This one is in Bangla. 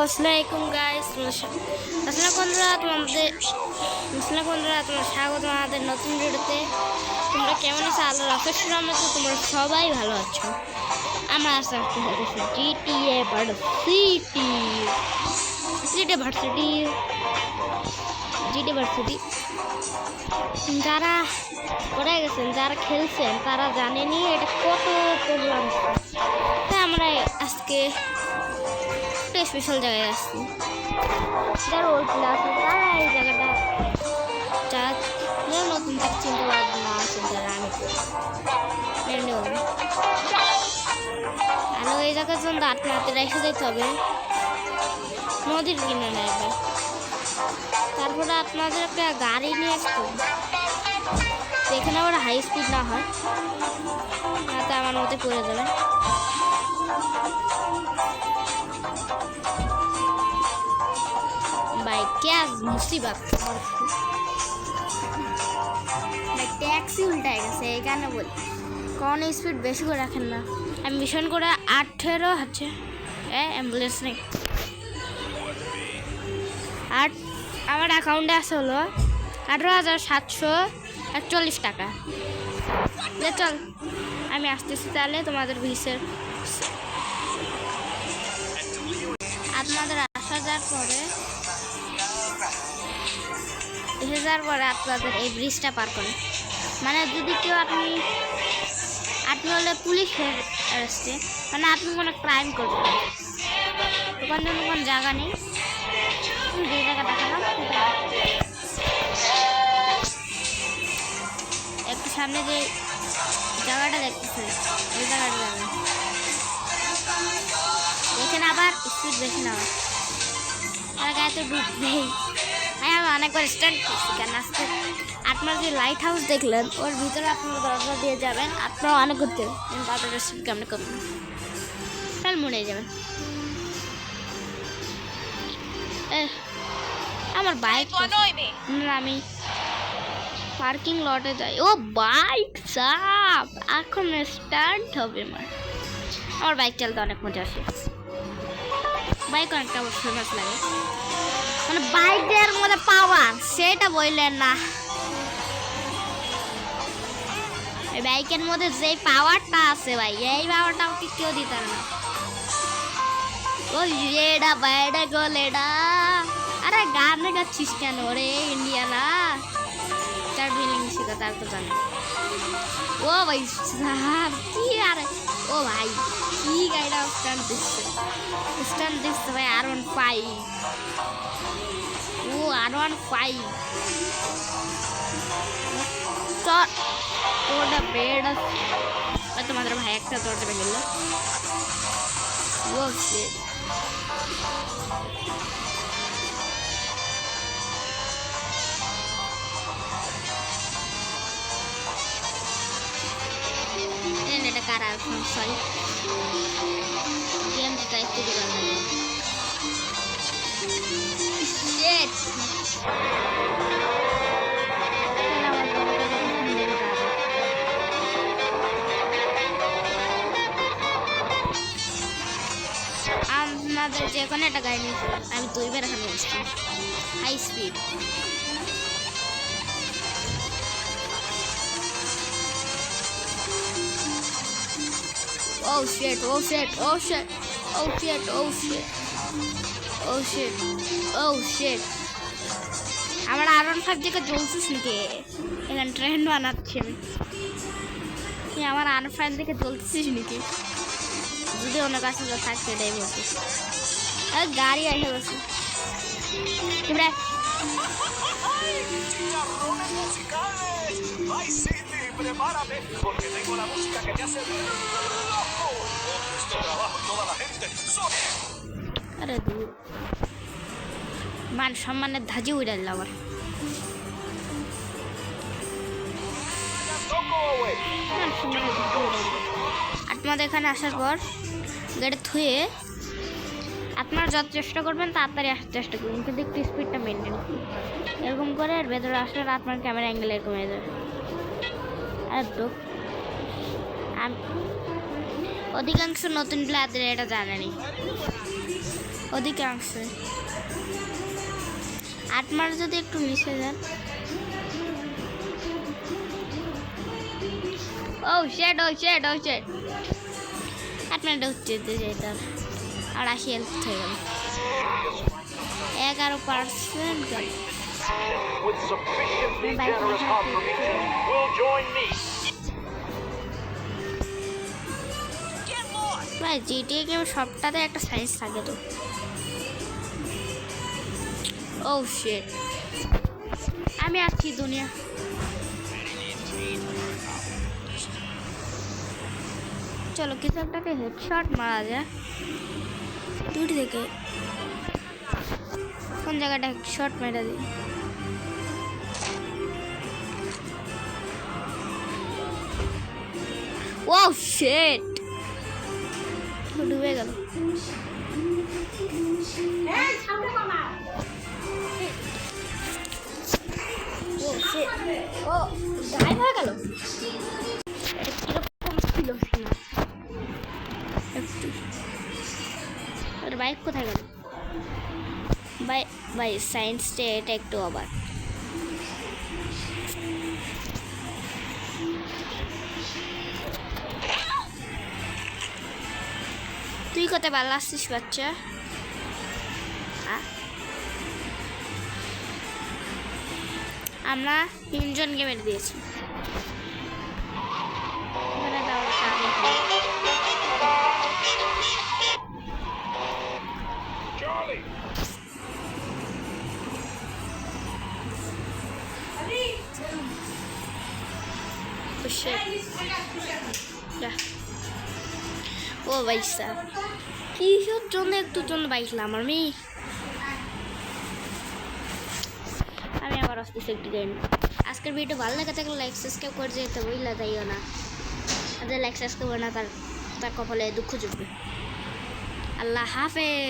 আসসালামাইকুম গাইস। বন্ধুরা তোমার স্বাগত আমাদের নতুন ভিডিওতে। তোমরা কেমন আছো? আল্লাহর অশেষ রহমতে তোমরা সবাই ভালো আছো। আমরা আজকে জিটিএ ভার্সিটি। যারা করে গেছেন, যারা খেলছেন তারা জানেনি এটা কত প্রবলেম। তাই আমরা আজকে স্পেশাল জায়গায় আসছি। যারা ওল্ড প্লেয়ার আছে তারা এই জায়গাটা যারা নতুন তার চিন্তা ভাবনা আছে, যারা আমি আর এই জায়গার জন্য হাতে রেখে যেতে হবে নদীর কিনারে একবার। তারপরে আপনাদের একটা গাড়ি নিয়ে আসতে হবে, এখানে আবার হাই স্পিড না হয়, তাতে আমার মতে পড়ে যাবে। भाई क्या मुसीबत भाई टैक्सी उल्टाए গেছে এই কারণে বলি কোন স্পিড বেশি করে রাখেন না। আমি মিশন করে 18 হচ্ছে অ্যাম্বুলেন্স নেই। আর আমার অ্যাকাউন্টে আছে হলো 18,741 টাকা। চল আমি আসতেছি, তাহলে তোমাদের ভিসের আপনাদের আসা যাওয়ার পরে আপনাদের এই ব্রিজটা পার করে, মানে যদি কেউ আপনি হলে পুলিশের অ্যারেস্টে, মানে আপনি কোনো ক্রাইম করবেন, ওখানে কোনো জায়গা নেই, যে জায়গা দেখালাম একটু সামনে যে জায়গাটা দেখতেছে ওই জায়গাটা যাবেন। এখানে আবার স্পিড বেশি না হয়, তার গায়ে তো ডুববেই। হ্যাঁ, আমি অনেকবার স্টার্ট করছি, কারণ আজকে আপনার যে লাইট হাউস দেখলেন ওর ভিতরে আপনারা দরজা দিয়ে যাবেন, আপনারা অনেক করতে কিন্তু আপনাদের স্পিড কেমন করবেন, তাহলে মনে যাবেন। আমার বাইক আমি পার্কিং লটে যাই। ও বাইক চাপ এখন স্টার্ট হবে। আমার বাইক চালাতে অনেক মজা আসে, বাইক অনেকটা ফেমাস লাগে, মানে বাইকের মধ্যে পাওয়ার সেটা বললেন না। বাইকের মধ্যে যে পাওয়ারটা আছে ভাই, এই পাওয়ারটা আমাকে কেউ দিতে না। ও এডা বাইডা গোলেডা, আরে গানে গাচ্ছিস কেন রে ইন্ডিয়ানা? তার বিলিং শিখা তার তো জানে। ও ভাই কি আরে, ও ভাই কি গাড়িটা স্ট্যান্ড দিচ্ছে ভাই। R15, ও R15 ওটা বেড তোমাদের ভাই একটা দরজা ভেঙে গেল। ও শিট, এটা কারা সরি গেম ট্রাই করে গেল। শিট, আপনাদের যে কোনো একটা গাড়ি নিয়ে আমি 2বার এখানে এসেছি high speed. Oh shit, oh shit, oh shit, oh shit, oh shit, oh shit, oh shit. আমার R15 দিকে জ্বলছিস নাকি? এখানে ট্রেন বানাচ্ছি আমি। আমার R15 দিকে জ্বলছিস নাকি? যদি অন্য কাছে থাকতে এটাই বলছি। গাড়ি আসে বসে Prepárate, porque tengo la música que te hace loco. Con nuestro trabajo y toda la gente. আরে দূর, মান সম্মানের ধাজি উড়ে দিল আবার। আপনাদের এখানে আসার পর গাড়ি থুয়ে আপনারা যত চেষ্টা করবেন তাড়াতাড়ি আসার চেষ্টা করবেন, কিন্তু একটু স্পিডটা মেনটেন করুন। এরকম করে আর ভেতরে আসলে আপনার ক্যামেরা অ্যাঙ্গেল এরকম হয়ে যাবে। আর অধিকাংশ নতুন প্লেয়ারদের এটা জানেনি। ওদিকে আসছে 8 মার যদি একটু নিচে যান ও শেড 8 মিনিট হচ্ছে যেটা আর 80 হেলথ হয়ে গেল 11% গেল With sufficiently generous contribution, will join me. ভাই জিটিএ গেম সবটাতে একটা সাইজ থাকে তো ও শিট আমি আছি দুনিয়া চলো কিছু একটাকে হেডশট মারা যায় দূর থেকে কোন জায়গাটা হেডশট মেরে দিই ও শিট ডুবে গেল ও গায়েব হয়ে গেল কিরকম ছিল একটু আর বাইক কোথায় গেল ভাই সায়েন্সটা এটা একটু আবার তুই কোথায় ভালো আসছিস বাচ্চা আমরা 3 জনকে মেরে দিয়েছি Charlie! ও ভাই স্যার কিসের জন্য একটু জন্য বাইকলাম আমি আবার আসতেছি একটু গেম আজকের ভিডিও ভালো লাগে থাকলে লাইক সাবস্ক্রাইব করে যেতে বইলা যাইও না আর লাইক সাবস্ক্রাইব না তার কপালে দুঃখ জুটবে আল্লাহ হাফেজ